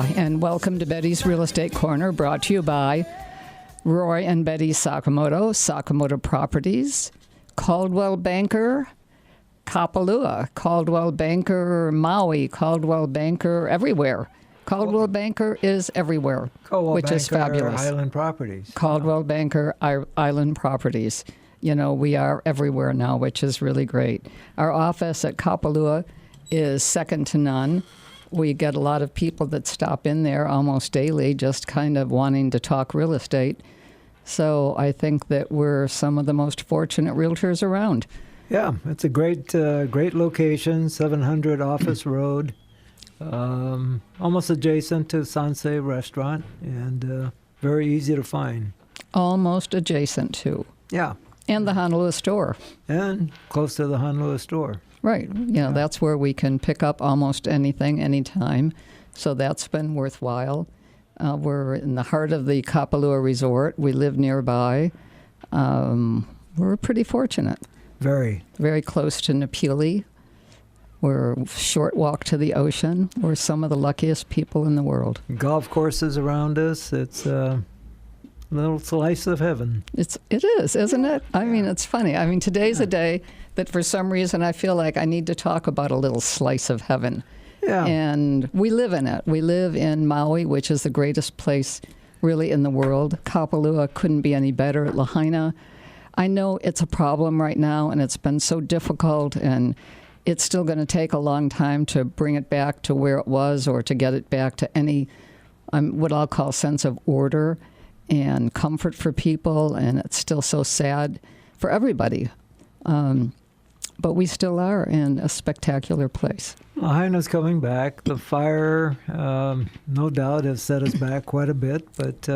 Aloha, and welcome to Betty's Real Estate Corner, brought to you by Roy and Betty Sakamoto, Sakamoto Properties, Coldwell Banker, Kapalua, Coldwell Banker Maui, Coldwell Banker everywhere. Coldwell Banker is everywhere, which is fabulous. Island Properties. Coldwell Banker Island Properties. You know, we are everywhere now, which is really great. Our office at Kapalua is second to none. We get a lot of people that stop in there almost daily just kind of wanting to talk real estate. So I think that we're some of the most fortunate realtors around. Yeah, it's a great location, 700 Office Road, almost adjacent to Sansei Restaurant, and very easy to find. Almost adjacent to. Yeah. And the Honolulu store. And close to the Honolulu store. Right. Yeah, that's where we can pick up almost anything, anytime. So that's been worthwhile. We're in the heart of the Kapalua Resort. We live nearby. We're pretty fortunate. Very. Very close to Napili. We're a short walk to the ocean. We're some of the luckiest people in the world. Golf courses around us. It's a little slice of heaven. It is, isn't it? I mean, it's funny. I mean, today's a day that for some reason I feel like I need to talk about a little slice of heaven. Yeah. And we live in it. We live in Maui, which is the greatest place really in the world. Kapalua couldn't be any better. Lahaina, I know it's a problem right now, and it's been so difficult, and it's still going to take a long time to bring it back to where it was, or to get it back to any, what I'll call sense of order and comfort for people, and it's still so sad for everybody. But we still are in a spectacular place. Lahaina's coming back. The fire, no doubt, has set us back quite a bit, but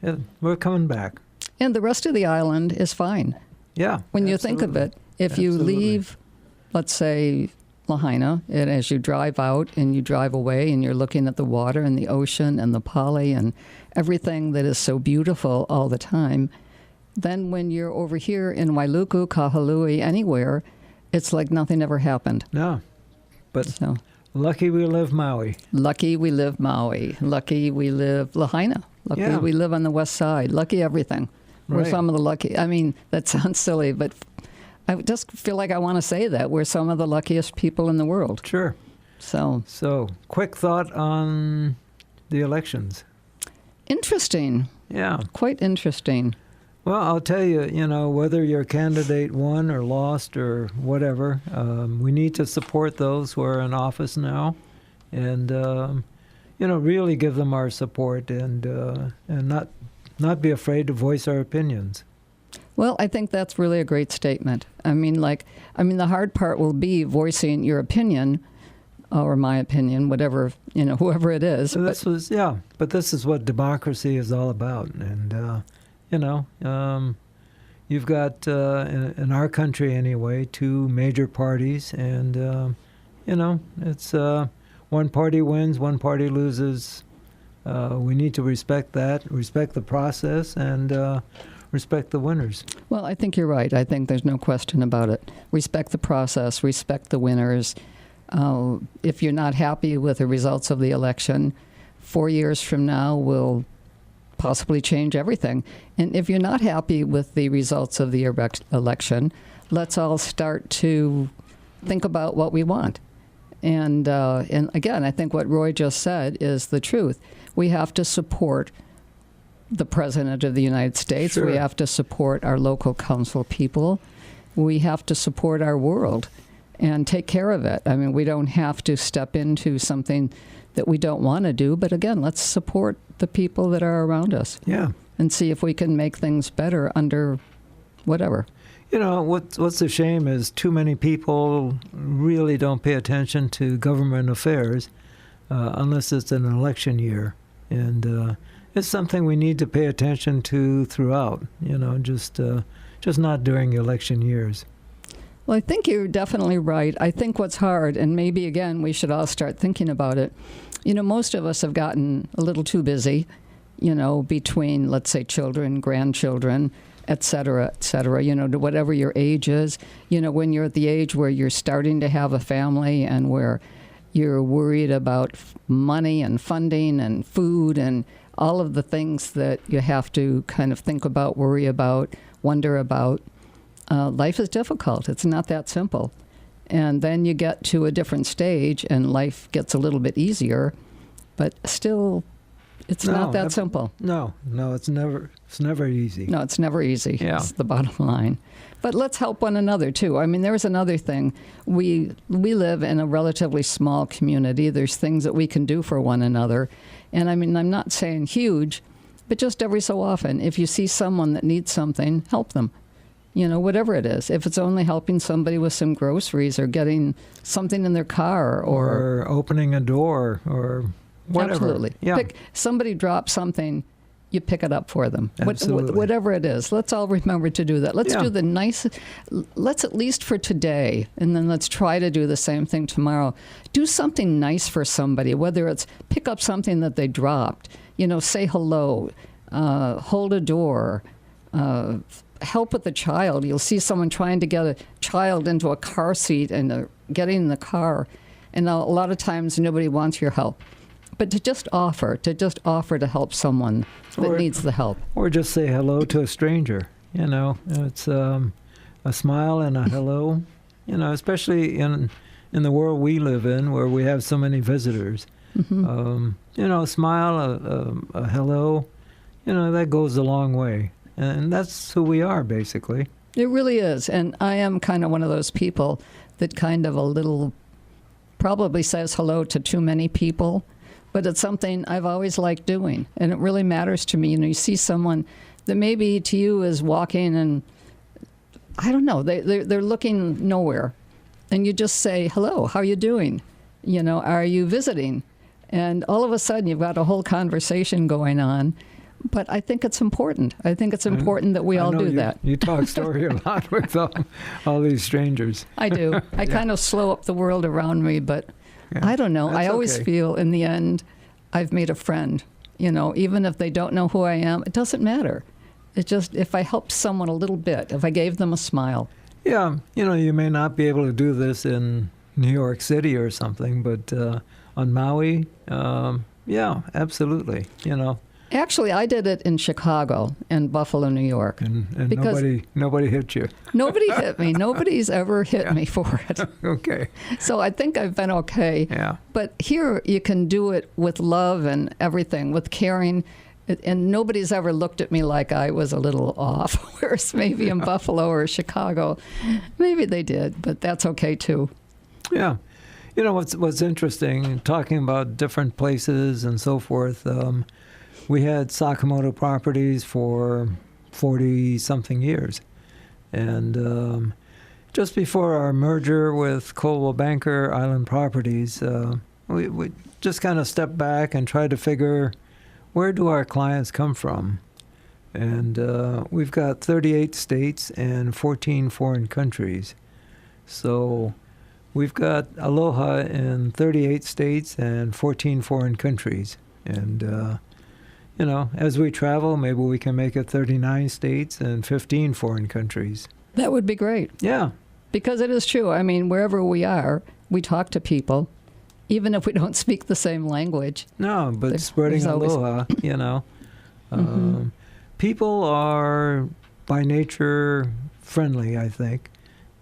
yeah, we're coming back. And the rest of the island is fine. Yeah. When you think of it, if you leave, let's say, Lahaina, and as you drive out and you drive away and you're looking at the water and the ocean and the pali and everything that is so beautiful all the time, then when you're over here in Wailuku, Kahului, anywhere, it's like nothing ever happened. No. But lucky we live Maui. Lucky we live Maui. Lucky we live Lahaina. Lucky we live on the west side. Lucky everything. We're some of the lucky. I mean, that sounds silly, but I just feel like I want to say that. We're some of the luckiest people in the world. Sure. So quick thought on the elections. Interesting. Yeah. Quite interesting. Well, I'll tell you, whether your candidate won or lost or whatever, we need to support those who are in office now and, really give them our support and not be afraid to voice our opinions. Well, I think that's really a great statement. I mean, the hard part will be voicing your opinion, or my opinion, whatever, whoever it is. So but this is what democracy is all about. And, you've got, in our country anyway, two major parties, and, it's one party wins, one party loses. We need to respect that, respect the process, and respect the winners. Well, I think you're right. I think there's no question about it. Respect the process, respect the winners. If you're not happy with the results of the election, 4 years from now will possibly change everything. And if you're not happy with the results of the election, let's all start to think about what we want. And again, I think what Roy just said is the truth. We have to support the President of the United States. Sure. We have to support our local council people. We have to support our world and take care of it. I mean, we don't have to step into something that we don't want to do. But again, let's support the people that are around us. Yeah. And see if we can make things better under whatever. What's a shame is too many people really don't pay attention to government affairs unless it's an election year. And it's something we need to pay attention to throughout, just not during election years. Well, I think you're definitely right. I think what's hard, and maybe, again, we should all start thinking about it, most of us have gotten a little too busy, between, let's say, children, grandchildren, et cetera, to whatever your age is. When you're at the age where you're starting to have a family and where You're worried about money and funding and food and all of the things that you have to kind of think about, worry about, wonder about. Life is difficult. It's not that simple. And then you get to a different stage and life gets a little bit easier, but still, it's not that simple. No, it's never easy. No, it's never easy. Yeah. That's the bottom line. But let's help one another, too. I mean, there's another thing. We live in a relatively small community. There's things that we can do for one another. And I mean, I'm not saying huge, but just every so often, if you see someone that needs something, help them. You know, whatever it is. If it's only helping somebody with some groceries or getting something in their car or opening a door or whatever. Absolutely. Yeah. Somebody drops something, you pick it up for them. Absolutely. Whatever it is. Let's all remember to do that. Let's do the nice, let's at least for today, and then let's try to do the same thing tomorrow. Do something nice for somebody, whether it's pick up something that they dropped, you know, say hello, hold a door, help with the child. You'll see someone trying to get a child into a car seat and getting in the car. And a lot of times nobody wants your help. But to just offer to help someone that needs the help. Or just say hello to a stranger. You know, it's a smile and a hello. You know, especially in the world we live in where we have so many visitors. Mm-hmm. You know, a smile, a hello, you know, that goes a long way. And that's who we are, basically. It really is. And I am kind of one of those people that kind of a little probably says hello to too many people. But it's something I've always liked doing. And it really matters to me. You know, you see someone that maybe to you is walking and, I don't know, they're looking nowhere. And you just say, hello, how are you doing? You know, are you visiting? And all of a sudden you've got a whole conversation going on. But I think it's important. I think it's important that we all do that. You talk story a lot with all these strangers. I do. I kind of slow up the world around me, but I don't know. I always feel in the end I've made a friend. You know, even if they don't know who I am, it doesn't matter. It just, if I helped someone a little bit, if I gave them a smile. Yeah, you know, you may not be able to do this in New York City or something, but on Maui, yeah, absolutely, you know. Actually, I did it in Chicago and Buffalo, New York. And nobody hit you. Nobody hit me. Nobody's ever hit me for it. Okay. So I think I've been okay. Yeah. But here you can do it with love and everything, with caring. And nobody's ever looked at me like I was a little off. Whereas maybe in Buffalo or Chicago, maybe they did. But that's okay, too. Yeah. You know, what's interesting, talking about different places and so forth, we had Sakamoto Properties for 40-something years. And just before our merger with Coldwell Banker Island Properties, we just kind of stepped back and tried to figure, where do our clients come from? And we've got 38 states and 14 foreign countries. So we've got Aloha in 38 states and 14 foreign countries. And you know, as we travel, maybe we can make it 39 states and 15 foreign countries. That would be great. Yeah. Because it is true. I mean, wherever we are, we talk to people, even if we don't speak the same language. No, but spreading aloha, you know. People are, by nature, friendly, I think,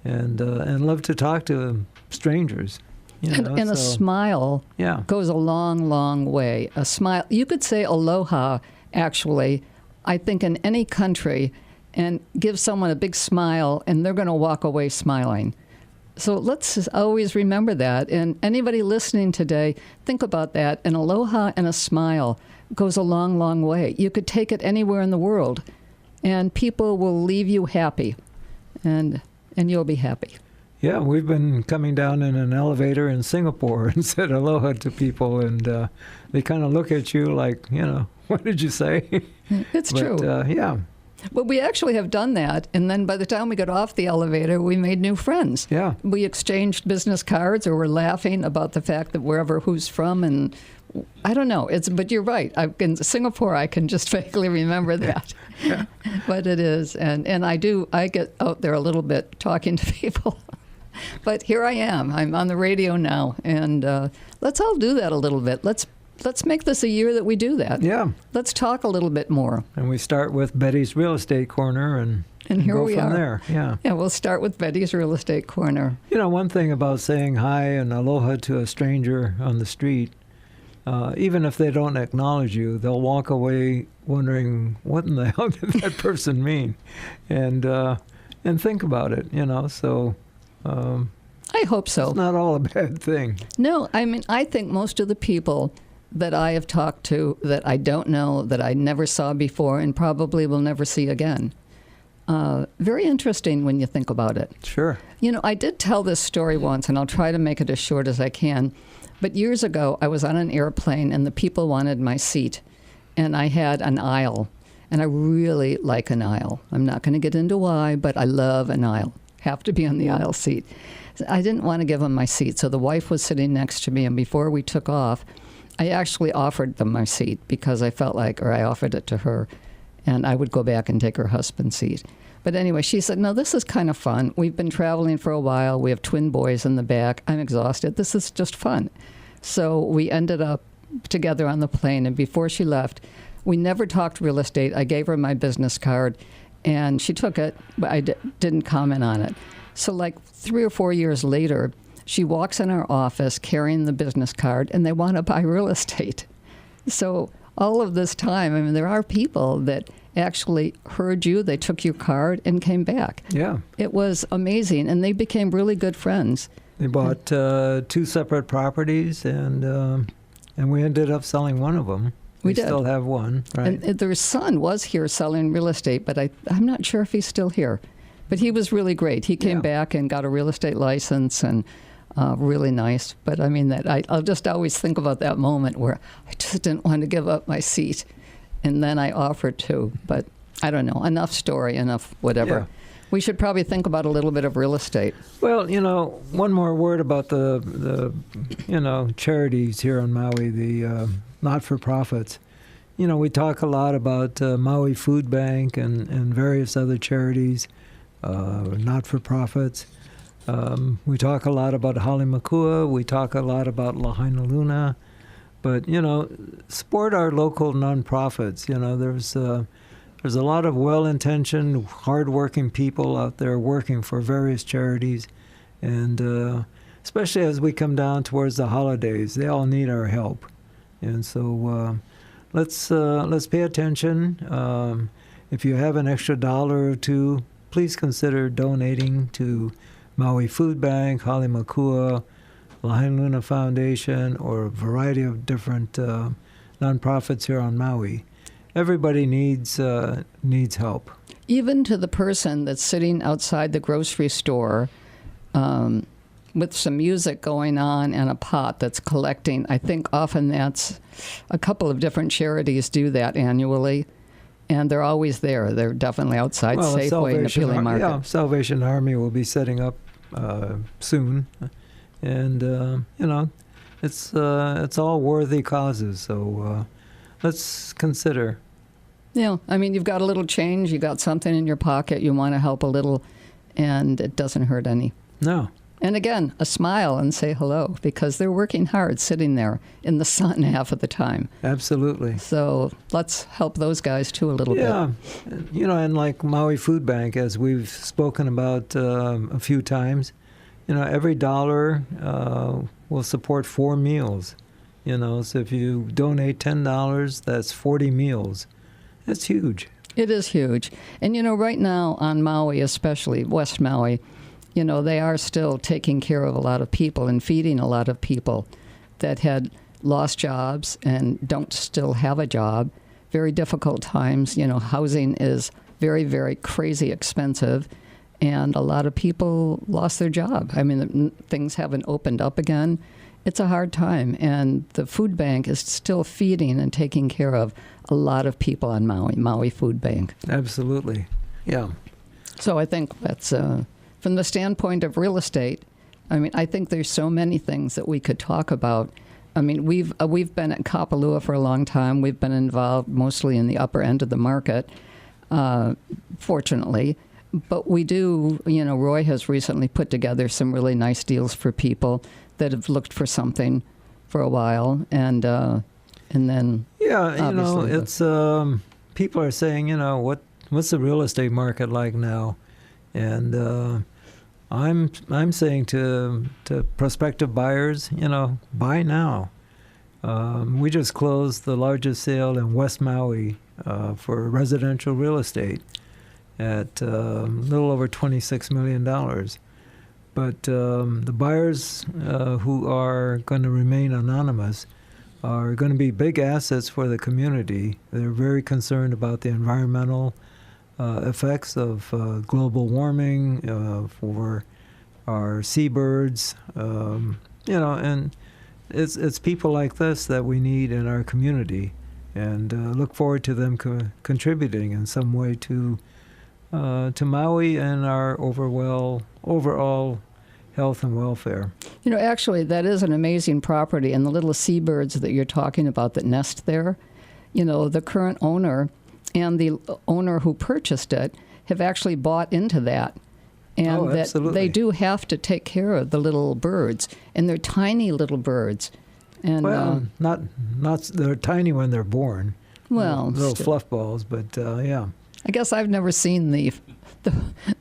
and love to talk to strangers. You know, and a smile goes a long, long way. A smile. You could say aloha, actually, I think, in any country, and give someone a big smile, and they're going to walk away smiling. So let's always remember that. And anybody listening today, think about that. An aloha and a smile goes a long, long way. You could take it anywhere in the world, and people will leave you happy, and you'll be happy. Yeah, we've been coming down in an elevator in Singapore and said aloha to people, and they kind of look at you like, you know, what did you say? It's true. Yeah. Well, we actually have done that, and then by the time we got off the elevator, we made new friends. Yeah. We exchanged business cards, or were laughing about the fact that wherever who's from, and I don't know. But you're right. In Singapore, I can just vaguely remember that. Yeah. But it is, and I get out there a little bit talking to people. But here I am. I'm on the radio now, and let's all do that a little bit. Let's make this a year that we do that. Yeah. Let's talk a little bit more. And we start with Betty's Real Estate Corner and here go we from are. there. Yeah. Yeah, we'll start with Betty's Real Estate Corner. You know, one thing about saying hi and aloha to a stranger on the street, even if they don't acknowledge you, they'll walk away wondering, what in the hell did that person mean? And think about it, you know. So I hope so. It's not all a bad thing. No, I mean, I think most of the people that I have talked to that I don't know, that I never saw before and probably will never see again. Very interesting when you think about it. Sure. You know, I did tell this story once, and I'll try to make it as short as I can. But years ago, I was on an airplane, and the people wanted my seat. And I had an aisle, and I really like an aisle. I'm not going to get into why, but I love an aisle. Have to be on the aisle seat. I didn't want to give them my seat, so the wife was sitting next to me, and before we took off, I actually offered them my seat because I felt like, or I offered it to her, and I would go back and take her husband's seat. But anyway, she said, no, this is kind of fun. We've been traveling for a while. We have twin boys in the back. I'm exhausted. This is just fun. So we ended up together on the plane, and before she left, we never talked real estate. I gave her my business card, and she took it, but I didn't comment on it. So like 3 or 4 years later, she walks in our office carrying the business card, and they want to buy real estate. So all of this time, I mean, there are people that actually heard you, they took your card, and came back. Yeah. It was amazing, and they became really good friends. They bought 2 separate properties, and we ended up selling one of them. We did. Still have one, right? And their son was here selling real estate, but I'm not sure if he's still here. But he was really great. He came back and got a real estate license, and really nice. But I mean, I'll just always think about that moment where I just didn't want to give up my seat, and then I offered to. But I don't know. Enough story, enough whatever. Yeah. We should probably think about a little bit of real estate. Well, you know, one more word about the charities here on Maui, the not-for-profits. You know, we talk a lot about Maui Food Bank and various other charities, not-for-profits. We talk a lot about Halimakua. We talk a lot about Lahaina Luna. But, you know, support our local nonprofits. You know, there's a lot of well-intentioned, hard-working people out there working for various charities. And especially as we come down towards the holidays, they all need our help. And so let's pay attention. If you have an extra $1 or $2, please consider donating to Maui Food Bank, Halimakua, Lahaina Luna Foundation, or a variety of different nonprofits here on Maui. Everybody needs help. Even to the person that's sitting outside the grocery store with some music going on and a pot that's collecting. I think often that's a couple of different charities do that annually, and they're always there. They're definitely outside Safeway and the Pele Market. Yeah, Salvation Army will be setting up soon, and you know, it's all worthy causes. So let's consider. Yeah, I mean, you've got a little change, you got something in your pocket, you want to help a little, and it doesn't hurt any. No. And again, a smile and say hello, because they're working hard sitting there in the sun half of the time. Absolutely. So let's help those guys too a little bit. Yeah, you know, and like Maui Food Bank, as we've spoken about a few times, you know, every $1 will support 4 meals. You know, so if you donate $10, that's 40 meals. That's huge. It is huge. And, you know, right now on Maui, especially West Maui, you know, they are still taking care of a lot of people and feeding a lot of people that had lost jobs and don't still have a job. Very difficult times. You know, housing is very, very crazy expensive, and a lot of people lost their job. I mean, things haven't opened up again. It's a hard time, and the food bank is still feeding and taking care of a lot of people on Maui, Maui Food Bank. Absolutely. Yeah. So I think that's, from the standpoint of real estate, I mean, I think there's so many things that we could talk about. I mean, we've been at Kapalua for a long time. We've been involved mostly in the upper end of the market, fortunately. But we do, Roy has recently put together some really nice deals for people that have looked for something for a while, and then it's people are saying, what's the real estate market like now, and I'm saying to prospective buyers, buy now. We just closed the largest sale in West Maui for residential real estate at a little over $26 million. But the buyers who are going to remain anonymous are going to be big assets for the community. They're very concerned about the environmental effects of global warming for our seabirds, and it's people like this that we need in our community, and look forward to them contributing in some way to Maui and our overall health and welfare. Actually, that is an amazing property, and the little seabirds that you're talking about that nest there, the current owner and the owner who purchased it have actually bought into that. And that they do have to take care of the little birds, and they're tiny little birds. And not they're tiny when they're born. Well, little fluff balls, but yeah. I guess I've never seen the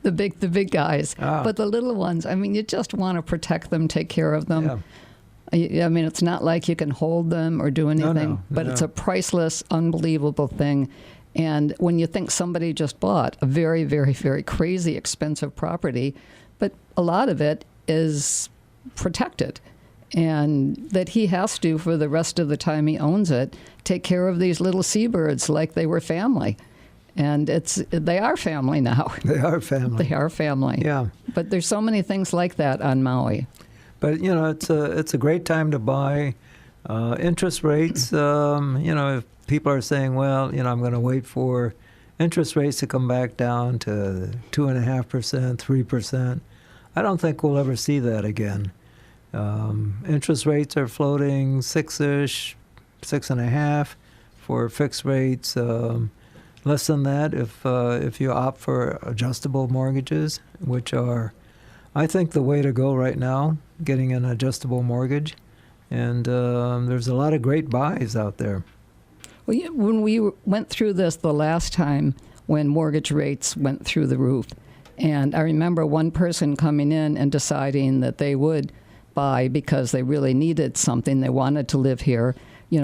big guys, but the little ones. I mean, you just want to protect them, take care of them. Yeah. I mean, it's not like you can hold them or do anything, but it's a priceless, unbelievable thing. And when you think somebody just bought a very, very, very crazy expensive property, but a lot of it is protected, and that he has to, for the rest of the time he owns it, take care of these little seabirds like they were family. And they are family now. They are family. They are family. Yeah. But there's so many things like that on Maui. But, it's a great time to buy. Interest rates, if people are saying, well, I'm going to wait for interest rates to come back down to 2.5%, 3%. I don't think we'll ever see that again. Interest rates are floating 6-ish, 6.5 for fixed rates. Less than that if you opt for adjustable mortgages, which are, I think, the way to go right now, getting an adjustable mortgage. And there's a lot of great buys out there. Well, when we went through this the last time, when mortgage rates went through the roof, and I remember one person coming in and deciding that they would buy because they really needed something, they wanted to live here,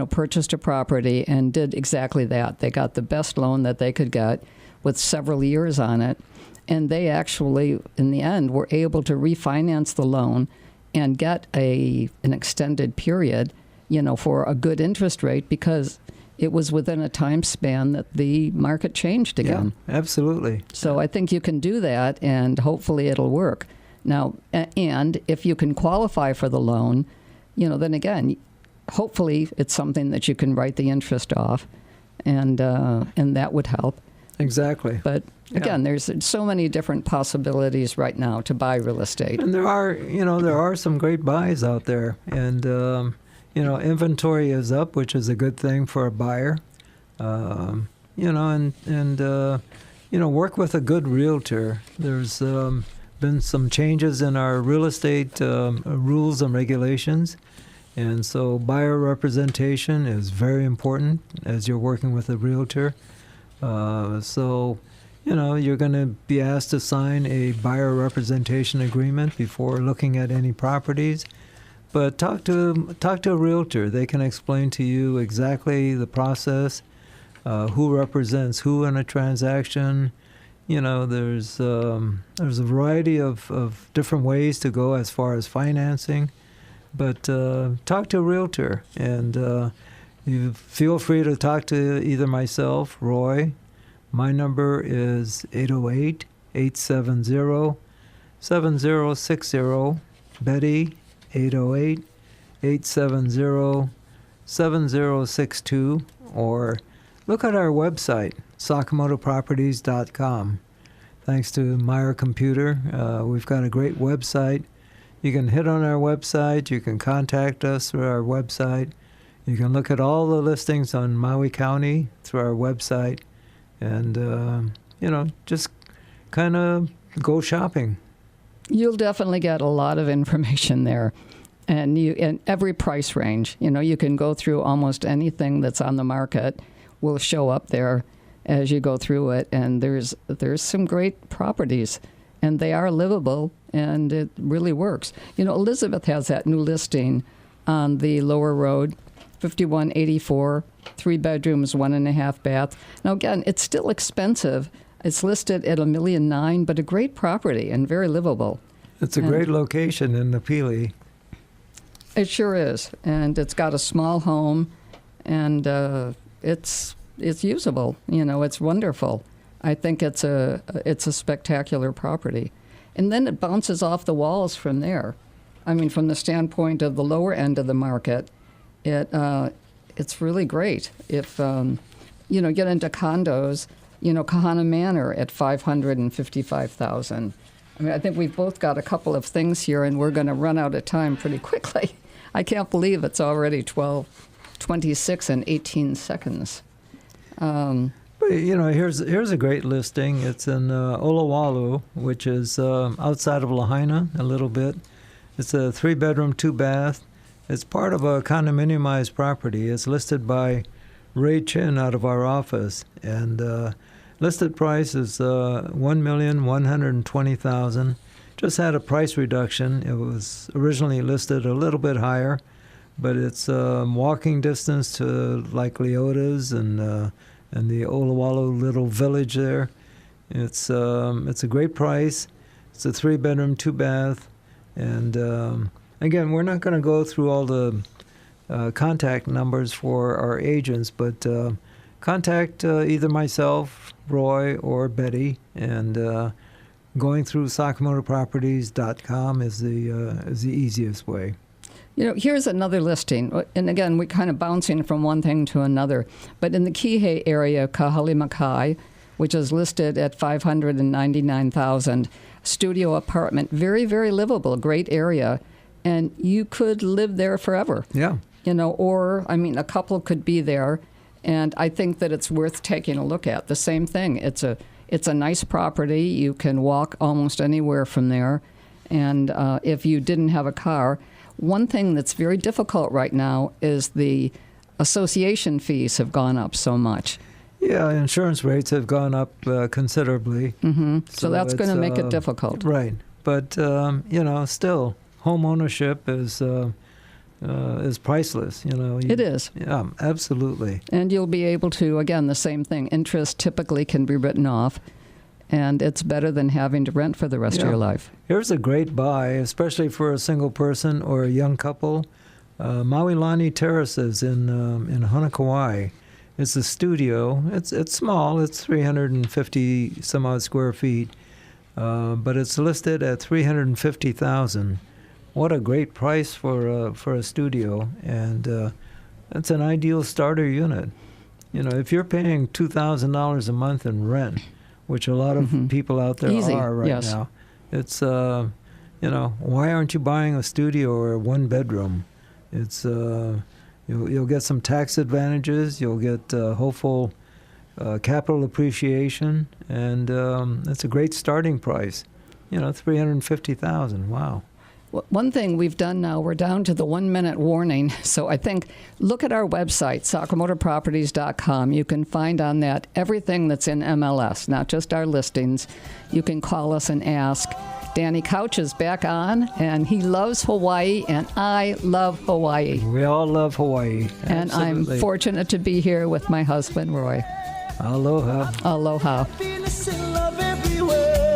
purchased a property and did exactly that. They got the best loan that they could get with several years on it, and they actually, in the end, were able to refinance the loan and get an extended period, for a good interest rate, because it was within a time span that the market changed again. Yeah, absolutely. So I think you can do that, and hopefully it'll work. Now, and if you can qualify for the loan, then again, hopefully it's something that you can write the interest off, and that would help. Exactly. But again, there's so many different possibilities right now to buy real estate. And there are some great buys out there, and inventory is up, which is a good thing for a buyer. And work with a good realtor. There's been some changes in our real estate rules and regulations, and so buyer representation is very important as you're working with a realtor. You're going to be asked to sign a buyer representation agreement before looking at any properties. But talk to a realtor. They can explain to you exactly the process, who represents who in a transaction. There's a variety of different ways to go as far as financing. But talk to a realtor, and you feel free to talk to either myself, Roy. My number is 808-870-7060. Betty, 808-870-7062. Or look at our website, sakamotoproperties.com. Thanks to Meyer Computer, we've got a great website. You can hit on our website. You can contact us through our website. You can look at all the listings on Maui County through our website. And, just kind of go shopping. You'll definitely get a lot of information there, and in every price range. You can go through almost anything that's on the market will show up there as you go through it, and there's some great properties, and they are livable, and it really works. Elizabeth has that new listing on the Lower Road, 5184, 3 bedrooms, 1.5 bath. Now again, it's still expensive. It's listed at $1.9 million, but a great property and very livable. It's a great location in Napili. It sure is, and it's got a small home, and it's usable. It's wonderful. I think it's a spectacular property, and then it bounces off the walls from there. I mean, from the standpoint of the lower end of the market, it's really great. If get into condos, Kahana Manor at $555,000. I mean, I think we've both got a couple of things here, and we're going to run out of time pretty quickly. I can't believe it's already 12:26 and 18 seconds. But, here's a great listing. It's in Olowalu, which is outside of Lahaina a little bit. It's a 3-bedroom, 2-bath. It's part of a condominiumized property. It's listed by Ray Chin out of our office, and listed price is $1,120,000. Just had a price reduction. It was originally listed a little bit higher, but it's walking distance to like Leota's and the Olowalu little village there. It's a great price. It's a 3-bedroom, 2-bath, and again, we're not going to go through all the contact numbers for our agents, but contact either myself, Roy, or Betty, and going through SakamotoProperties.com is the easiest way. Here's another listing, and again, we're kind of bouncing from one thing to another, but in the Kihei area, Kahalimakai, which is listed at $599,000, studio apartment, very, very livable, great area, and you could live there forever. Yeah. Or, a couple could be there, and I think that it's worth taking a look at. The same thing. It's a nice property. You can walk almost anywhere from there, and if you didn't have a car, one thing that's very difficult right now is the association fees have gone up so much. Yeah, insurance rates have gone up considerably. Mm-hmm. So that's going to make it difficult. Right. But, still, home ownership is priceless. It is. Yeah, absolutely. And you'll be able to, again, the same thing. Interest typically can be written off, and it's better than having to rent for the rest of your life. Here's a great buy, especially for a single person or a young couple. Maui Lani Terraces in Honokawai. It's a studio. It's small. It's 350 some odd square feet, but it's listed at $350,000. What a great price for a studio, and it's an ideal starter unit. If you're paying $2,000 a month in rent, which a lot of people out there are right now, it's why aren't you buying a studio or a 1-bedroom? It's you'll get some tax advantages. You'll get hopeful capital appreciation, and it's a great starting price. $350,000. Wow. One thing we've done now, we're down to the 1-minute warning. So I think look at our website, SakamotoProperties.com. You can find on that everything that's in MLS, not just our listings. You can call us and ask. Danny Couch is back on, and he loves Hawaii, and I love Hawaii. We all love Hawaii. And Absolutely. I'm fortunate to be here with my husband, Roy. Aloha. Aloha. Happiness and love everywhere.